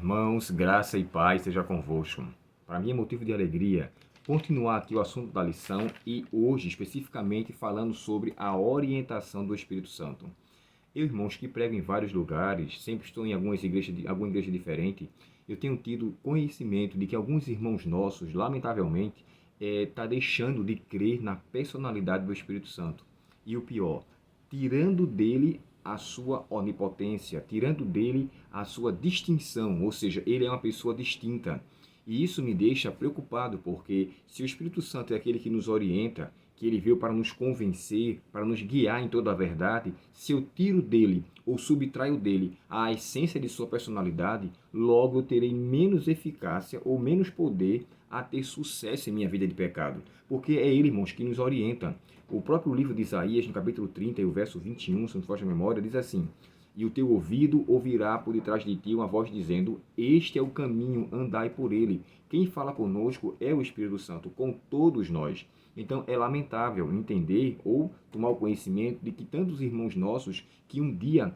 Irmãos, graça e paz seja convosco. Para mim é motivo de alegria continuar aqui o assunto da lição e hoje especificamente falando sobre a orientação do Espírito Santo. Eu, irmãos, que prego em vários lugares, sempre estou em alguma igreja diferente, eu tenho tido conhecimento de que alguns irmãos nossos, lamentavelmente, tá deixando de crer na personalidade do Espírito Santo. E o pior, tirando dele a sua onipotência, tirando dele a sua distinção, ou seja, ele é uma pessoa distinta. E isso me deixa preocupado, porque se o Espírito Santo é aquele que nos orienta, que ele veio para nos convencer, para nos guiar em toda a verdade, se eu tiro dele ou subtraio dele a essência de sua personalidade, logo eu terei menos eficácia ou menos poder a ter sucesso em minha vida de pecado. Porque é ele, irmãos, que nos orienta. O próprio livro de Isaías, no capítulo 30 e o verso 21, se não foge a memória, diz assim: E o teu ouvido ouvirá por detrás de ti uma voz dizendo: Este é o caminho, andai por ele. Quem fala conosco é o Espírito Santo, com todos nós. Então é lamentável entender ou tomar o conhecimento de que tantos irmãos nossos que um dia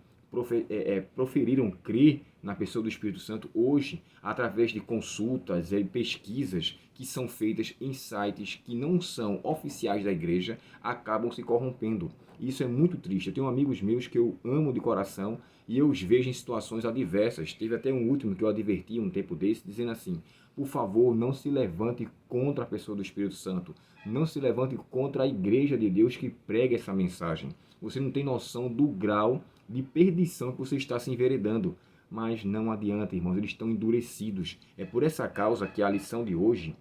proferiram crer na pessoa do Espírito Santo, hoje, através de consultas e pesquisas que são feitas em sites que não são oficiais da igreja, acabam se corrompendo. Isso é muito triste. Eu tenho amigos meus que eu amo de coração e eu os vejo em situações adversas. Teve até um último que eu adverti um tempo desse, dizendo assim: por favor, não se levante contra a pessoa do Espírito Santo. Não se levante contra a igreja de Deus que prega essa mensagem. Você não tem noção do grau de perdição que você está se enveredando. Mas não adianta, irmãos, eles estão endurecidos. É por essa causa que a lição de hoje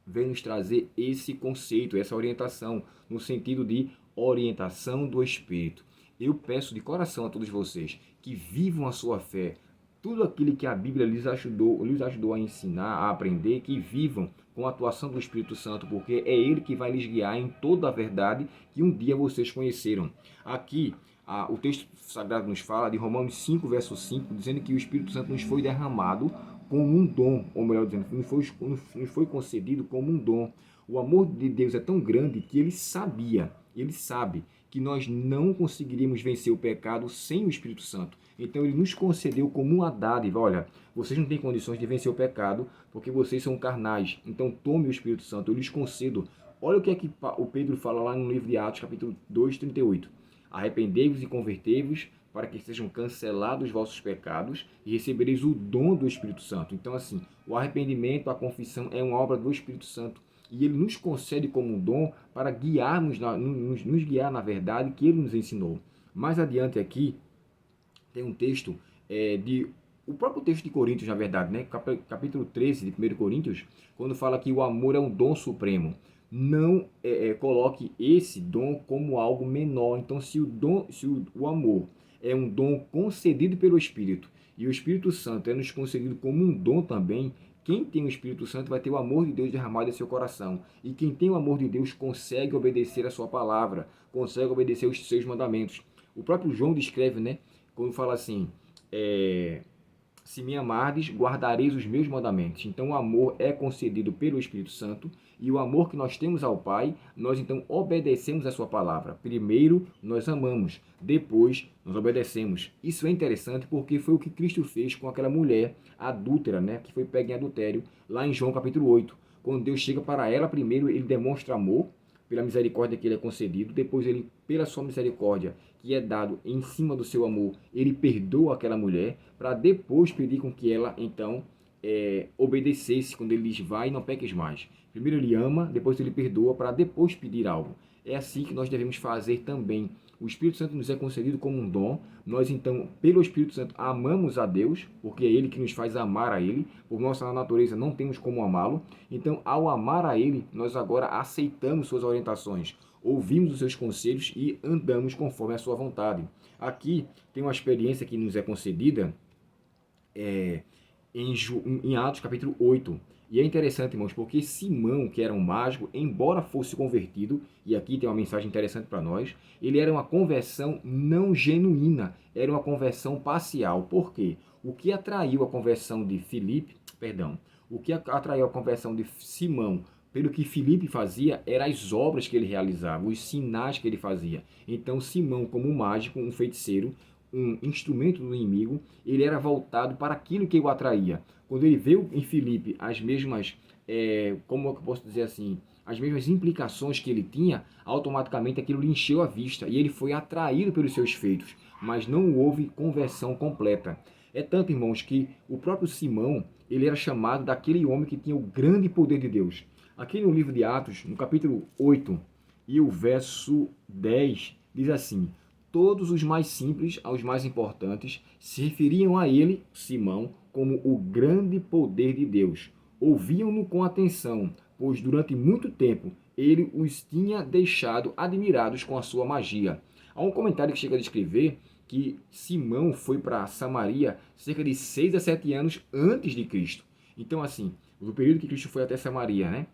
vem nos trazer esse conceito, essa orientação, no sentido de orientação do Espírito. Eu peço de coração a todos vocês que vivam a sua fé, tudo aquilo que a Bíblia lhes ajudou a ensinar, a aprender, que vivam com a atuação do Espírito Santo, porque é Ele que vai lhes guiar em toda a verdade que um dia vocês conheceram. Aqui, o texto sagrado nos fala de Romanos 5, verso 5, dizendo que o Espírito Santo nos foi derramado como um dom, ou melhor dizendo, nos foi concedido como um dom. O amor de Deus é tão grande que ele sabe que nós não conseguiríamos vencer o pecado sem o Espírito Santo. Então ele nos concedeu como uma dádiva: olha, vocês não têm condições de vencer o pecado porque vocês são carnais, então tome o Espírito Santo, eu lhes concedo. Olha o que é que o Pedro fala lá no livro de Atos, capítulo 2, 38. Arrependei-vos e convertei-vos para que sejam cancelados os vossos pecados e recebereis o dom do Espírito Santo. Então, assim, o arrependimento, a confissão é uma obra do Espírito Santo. E ele nos concede como um dom para nos guiar na verdade que ele nos ensinou. Mais adiante aqui, tem um texto o próprio texto de Coríntios, na verdade, né? Capítulo 13 de 1 Coríntios, quando fala que o amor é um dom supremo. Não coloque esse dom como algo menor. Então, se o amor é um dom concedido pelo Espírito e o Espírito Santo é nos concedido como um dom também, quem tem o Espírito Santo vai ter o amor de Deus derramado em seu coração. E quem tem o amor de Deus consegue obedecer a sua palavra, consegue obedecer os seus mandamentos. O próprio João descreve, né? Quando fala assim, se me amardes, guardareis os meus mandamentos. Então o amor é concedido pelo Espírito Santo e o amor que nós temos ao Pai, nós então obedecemos a sua palavra. Primeiro nós amamos, depois nós obedecemos. Isso é interessante porque foi o que Cristo fez com aquela mulher adúltera, né, que foi pega em adultério, lá em João capítulo 8. Quando Deus chega para ela, primeiro ele demonstra amor, pela misericórdia que ele é concedido, depois ele, pela sua misericórdia, que é dado em cima do seu amor, ele perdoa aquela mulher, para depois pedir com que ela, então, obedecesse, quando ele diz, vai e não peques mais. Primeiro ele ama, depois ele perdoa, para depois pedir algo. É assim que nós devemos fazer também. O Espírito Santo nos é concedido como um dom. Nós, então, pelo Espírito Santo, amamos a Deus, porque é Ele que nos faz amar a Ele. Por nossa natureza, não temos como amá-lo. Então, ao amar a Ele, nós agora aceitamos suas orientações, ouvimos os seus conselhos e andamos conforme a sua vontade. Aqui tem uma experiência que nos é concedida em Atos capítulo 8. E é interessante, irmãos, porque Simão, que era um mágico, embora fosse convertido, e aqui tem uma mensagem interessante para nós, ele era uma conversão não genuína, era uma conversão parcial. Por quê? O que atraiu a conversão de o que atraiu a conversão de Simão pelo que Filipe fazia, eram as obras que ele realizava, os sinais que ele fazia. Então Simão, como um mágico, um feiticeiro, um instrumento do inimigo, ele era voltado para aquilo que o atraía. Quando ele viu em Filipe as mesmas, como eu posso dizer assim, as mesmas implicações que ele tinha, automaticamente aquilo lhe encheu a vista e ele foi atraído pelos seus feitos, mas não houve conversão completa. É tanto, irmãos, que o próprio Simão, ele era chamado daquele homem que tinha o grande poder de Deus. Aqui no livro de Atos, no capítulo 8 e o verso 10, diz assim: todos os mais simples aos mais importantes se referiam a ele, Simão, como o grande poder de Deus. Ouviam-no com atenção, pois durante muito tempo ele os tinha deixado admirados com a sua magia. Há um comentário que chega a descrever que Simão foi para Samaria cerca de 6 a 7 anos antes de Cristo. Então, assim, no período que Cristo foi até Samaria, né?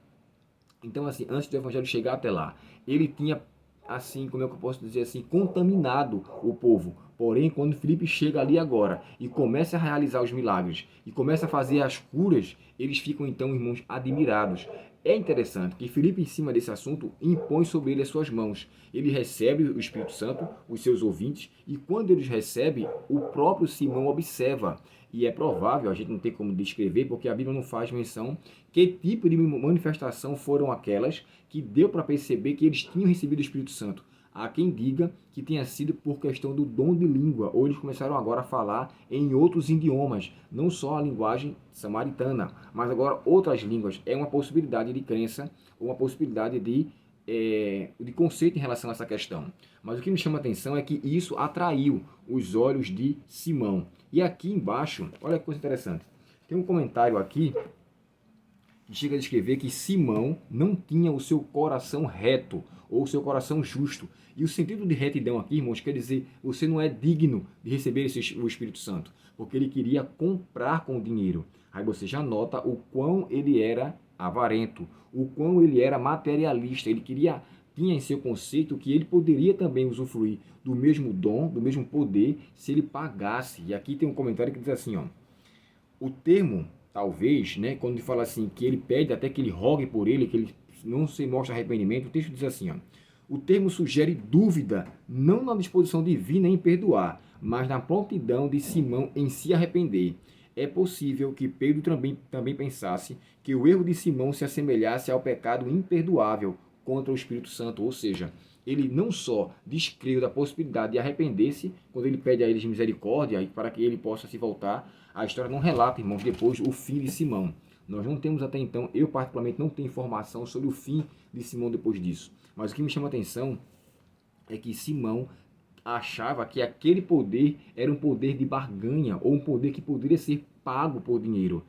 Então, assim, antes do evangelho chegar até lá, ele tinha, assim, como é que eu posso dizer assim, contaminado o povo. Porém, quando Filipe chega ali agora e começa a realizar os milagres e começa a fazer as curas, eles ficam então, irmãos, admirados. É interessante que Filipe, em cima desse assunto, impõe sobre ele as suas mãos. Ele recebe o Espírito Santo, os seus ouvintes, e quando eles recebem, o próprio Simão observa. E é provável, a gente não tem como descrever, porque a Bíblia não faz menção que tipo de manifestação foram aquelas que deu para perceber que eles tinham recebido o Espírito Santo. Há quem diga que tenha sido por questão do dom de língua, ou eles começaram agora a falar em outros idiomas, não só a linguagem samaritana, mas agora outras línguas. É uma possibilidade de crença, uma possibilidade de conceito em relação a essa questão. Mas o que me chama a atenção é que isso atraiu os olhos de Simão. E aqui embaixo, olha que coisa interessante, tem um comentário aqui que chega a descrever que Simão não tinha o seu coração reto, ou o seu coração justo. E o sentido de retidão aqui, irmãos, quer dizer, você não é digno de receber o Espírito Santo, porque ele queria comprar com dinheiro. Aí você já nota o quão ele era avarento, o quão ele era materialista. Ele tinha em seu conceito que ele poderia também usufruir do mesmo dom, do mesmo poder, se ele pagasse. E aqui tem um comentário que diz assim, ó, o termo, talvez, né, quando ele fala assim, que ele pede até que ele rogue por ele, que ele não se mostra arrependimento, o texto diz assim, ó, o termo sugere dúvida, não na disposição divina em perdoar, mas na prontidão de Simão em se arrepender. É possível que Pedro também pensasse que o erro de Simão se assemelhasse ao pecado imperdoável contra o Espírito Santo, ou seja, ele não só descreu da possibilidade de arrepender-se, quando ele pede a eles misericórdia para que ele possa se voltar, a história não relata, irmãos, depois o fim de Simão. Nós não temos até então, eu particularmente não tenho informação sobre o fim de Simão depois disso. Mas o que me chama a atenção é que Simão achava que aquele poder era um poder de barganha, ou um poder que poderia ser pago por dinheiro.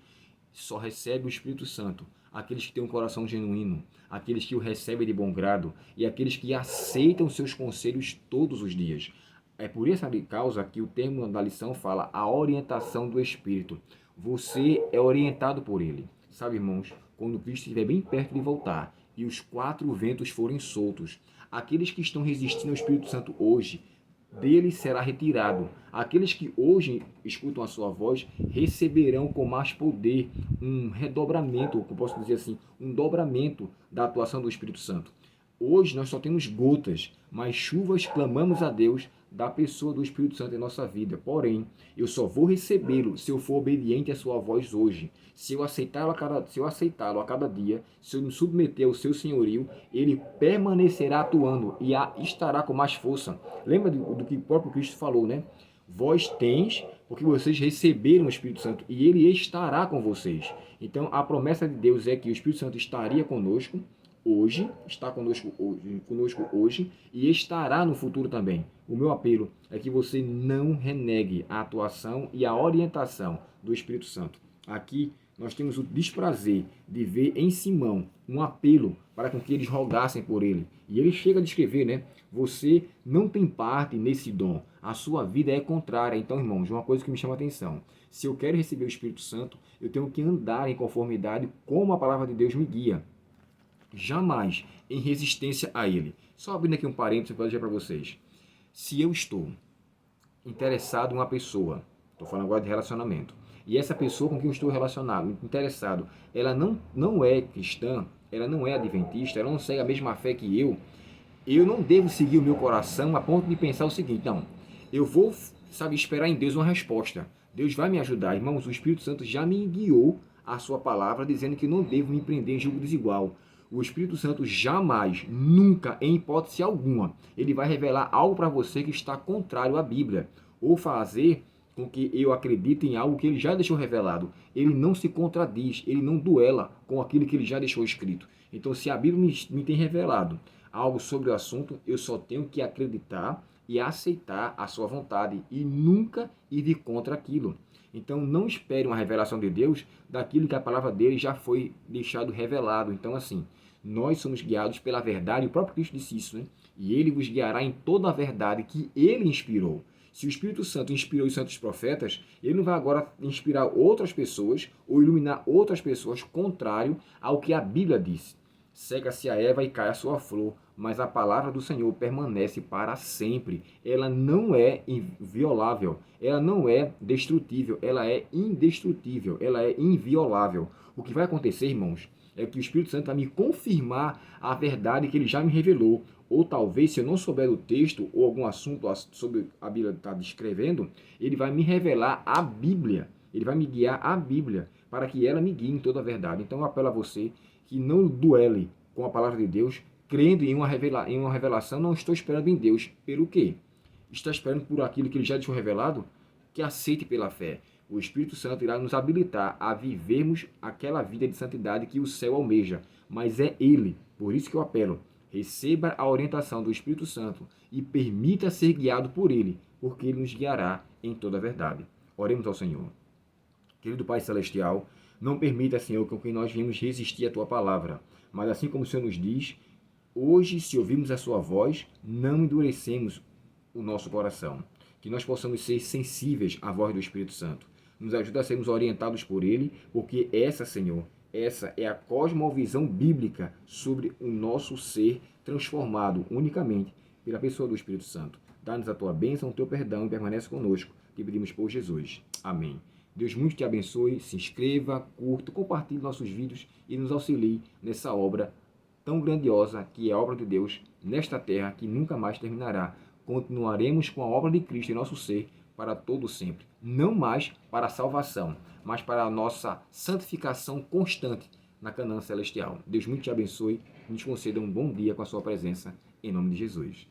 Só recebe o Espírito Santo aqueles que têm um coração genuíno, aqueles que o recebem de bom grado e aqueles que aceitam seus conselhos todos os dias. É por essa causa que o termo da lição fala a orientação do Espírito. Você é orientado por ele. Sabe, irmãos, quando Cristo estiver bem perto de voltar e os 4 ventos forem soltos, aqueles que estão resistindo ao Espírito Santo hoje, dele será retirado. Aqueles que hoje escutam a sua voz receberão com mais poder um redobramento, como posso dizer assim, um dobramento da atuação do Espírito Santo. Hoje nós só temos gotas, mas chuvas clamamos a Deus da pessoa do Espírito Santo em nossa vida. Porém, eu só vou recebê-lo se eu for obediente à sua voz hoje. Se eu aceitá-lo a cada dia, se eu me submeter ao seu senhorio, ele permanecerá atuando e estará com mais força. Lembra do que o próprio Cristo falou, né? Vós tens, porque vocês receberam o Espírito Santo e ele estará com vocês. Então, a promessa de Deus é que o Espírito Santo estaria conosco hoje, está conosco hoje e estará no futuro também. O meu apelo é que você não renegue a atuação e a orientação do Espírito Santo. Aqui nós temos o desprazer de ver em Simão um apelo para que eles rogassem por ele. E ele chega a descrever, né? Você não tem parte nesse dom. A sua vida é contrária. Então, irmãos, uma coisa que me chama a atenção. Se eu quero receber o Espírito Santo, eu tenho que andar em conformidade como a palavra de Deus me guia. Jamais em resistência a ele. Só abrindo aqui um parênteses para dizer para vocês. Se eu estou interessado em uma pessoa, estou falando agora de relacionamento, e essa pessoa com quem eu estou relacionado, interessado, ela não é cristã, ela não é adventista, ela não segue a mesma fé que eu não devo seguir o meu coração a ponto de pensar o seguinte, não, eu vou sabe, esperar em Deus uma resposta. Deus vai me ajudar. Irmãos, o Espírito Santo já me guiou a sua palavra, dizendo que não devo me prender em julgo desigual. O Espírito Santo jamais, nunca, em hipótese alguma, ele vai revelar algo para você que está contrário à Bíblia, ou fazer com que eu acredite em algo que ele já deixou revelado. Ele não se contradiz, ele não duela com aquilo que ele já deixou escrito. Então, se a Bíblia me tem revelado algo sobre o assunto, eu só tenho que acreditar e aceitar a sua vontade e nunca ir contra aquilo. Então, não espere uma revelação de Deus daquilo que a palavra dele já foi deixado revelado. Então, assim, nós somos guiados pela verdade, o próprio Cristo disse isso, né? E ele vos guiará em toda a verdade que ele inspirou. Se o Espírito Santo inspirou os santos profetas, ele não vai agora inspirar outras pessoas ou iluminar outras pessoas contrário ao que a Bíblia disse. Cega-se a erva e cai a sua flor, mas a palavra do Senhor permanece para sempre. Ela não é inviolável, ela não é destrutível, ela é indestrutível, ela é inviolável. O que vai acontecer, irmãos, é que o Espírito Santo vai me confirmar a verdade que ele já me revelou. Ou talvez, se eu não souber do texto ou algum assunto sobre a Bíblia está descrevendo, ele vai me revelar a Bíblia. Ele vai me guiar a Bíblia para que ela me guie em toda a verdade. Então eu apelo a você que não duele com a palavra de Deus, crendo em uma revelação, não estou esperando em Deus. Pelo quê? Está esperando por aquilo que ele já deixou revelado? Que aceite pela fé. O Espírito Santo irá nos habilitar a vivermos aquela vida de santidade que o céu almeja. Mas é Ele, por isso que eu apelo, receba a orientação do Espírito Santo e permita ser guiado por Ele, porque Ele nos guiará em toda a verdade. Oremos ao Senhor. Querido Pai Celestial, não permita, Senhor, com que nós venhamos resistir à Tua palavra, mas assim como o Senhor nos diz, hoje, se ouvirmos a Sua voz, não endurecemos o nosso coração. Que nós possamos ser sensíveis à voz do Espírito Santo. Nos ajuda a sermos orientados por Ele, porque essa, Senhor, essa é a cosmovisão bíblica sobre o nosso ser transformado unicamente pela pessoa do Espírito Santo. Dá-nos a Tua bênção, o Teu perdão e permanece conosco. Te pedimos por Jesus. Amém. Deus muito te abençoe, se inscreva, curta, compartilhe nossos vídeos e nos auxilie nessa obra tão grandiosa que é a obra de Deus nesta terra que nunca mais terminará. Continuaremos com a obra de Cristo em nosso ser para todo sempre. Não mais para a salvação, mas para a nossa santificação constante na Canaã celestial. Deus muito te abençoe e nos conceda um bom dia com a sua presença, em nome de Jesus.